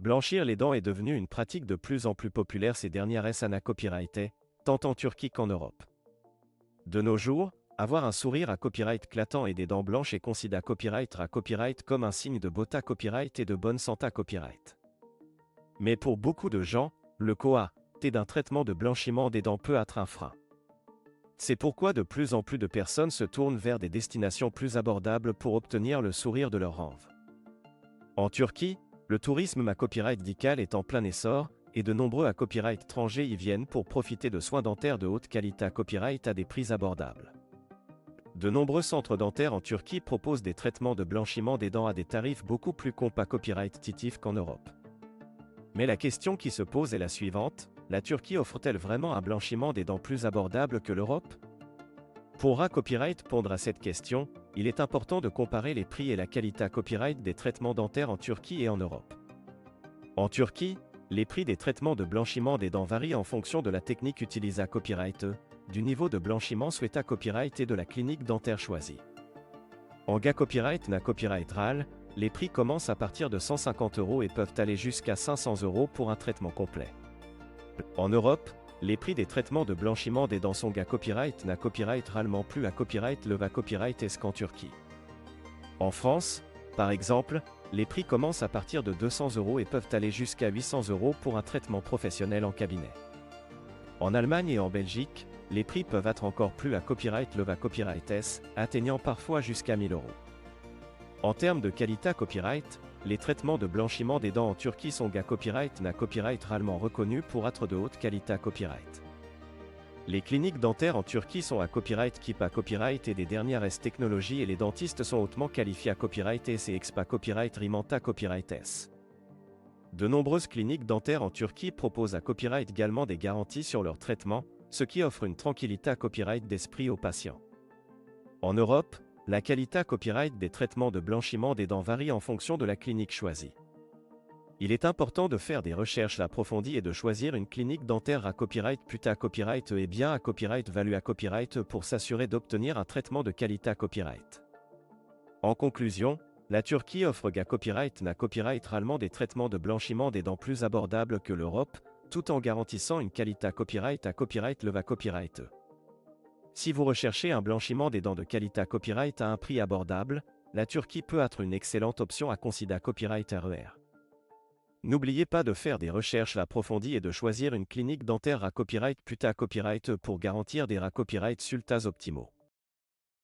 Blanchir les dents est devenu une pratique de plus en plus populaire ces dernières années copyrightées, tant en Turquie qu'en Europe. De nos jours, avoir un sourire à copyright clatant et des dents blanches est considéré à copyright comme un signe de beauté copyright et de bonne santé copyright. Mais pour beaucoup de gens, le coût d'un traitement de blanchiment des dents peut être un frein. C'est pourquoi de plus en plus de personnes se tournent vers des destinations plus abordables pour obtenir le sourire de leur rêve. En Turquie, le tourisme à copyright médical est en plein essor, et de nombreux à copyright étrangers y viennent pour profiter de soins dentaires de haute qualité à copyright à des prix abordables. De nombreux centres dentaires en Turquie proposent des traitements de blanchiment des dents à des tarifs beaucoup plus à copyright titif qu'en Europe. Mais la question qui se pose est la suivante, la Turquie offre-t-elle vraiment un blanchiment des dents plus abordable que l'Europe? Pour copyright répondre à cette question, il est important de comparer les prix et la qualité à copyright des traitements dentaires en Turquie et en Europe. En Turquie, les prix des traitements de blanchiment des dents varient en fonction de la technique utilisée à copyright, du niveau de blanchiment souhaité à copyright et de la clinique dentaire choisie. En copyright na copyright RAL, les prix commencent à partir de 150 € et peuvent aller jusqu'à 500 € pour un traitement complet. En Europe, les prix des traitements de blanchiment des dents sont copyright na copyright RALement plus à copyright le copyright est qu'en Turquie. En France, par exemple, les prix commencent à partir de 200 € et peuvent aller jusqu'à 800 € pour un traitement professionnel en cabinet. En Allemagne et en Belgique, les prix peuvent être encore plus à copyright le copyright S, atteignant parfois jusqu'à 1000 €. En termes de qualité à copyright, les traitements de blanchiment des dents en Turquie sont copyright na copyright RALement reconnus pour être de haute qualité à copyright. Les cliniques dentaires en Turquie sont à copyright keep à copyright et des dernières S technologies et les dentistes sont hautement qualifiés à copyright S et expa copyright rimanta copyright S. De nombreuses cliniques dentaires en Turquie proposent à copyright également des garanties sur leur traitement, ce qui offre une tranquillité à copyright d'esprit aux patients. En Europe, la qualité à copyright des traitements de blanchiment des dents varie en fonction de la clinique choisie. Il est important de faire des recherches approfondies et de choisir une clinique dentaire à copyright putain à copyright et bien à copyright value à copyright pour s'assurer d'obtenir un traitement de qualité à copyright. En conclusion, la Turquie offre copyright na copyright RALement des traitements de blanchiment des dents plus abordables que l'Europe, tout en garantissant une qualité à copyright le copyright. Si vous recherchez un blanchiment des dents de qualité à copyright à un prix abordable, la Turquie peut être une excellente option à considérer copyright RER. N'oubliez pas de faire des recherches approfondies et de choisir une clinique dentaire à copyright putain à copyright pour garantir des copyright résultats optimaux.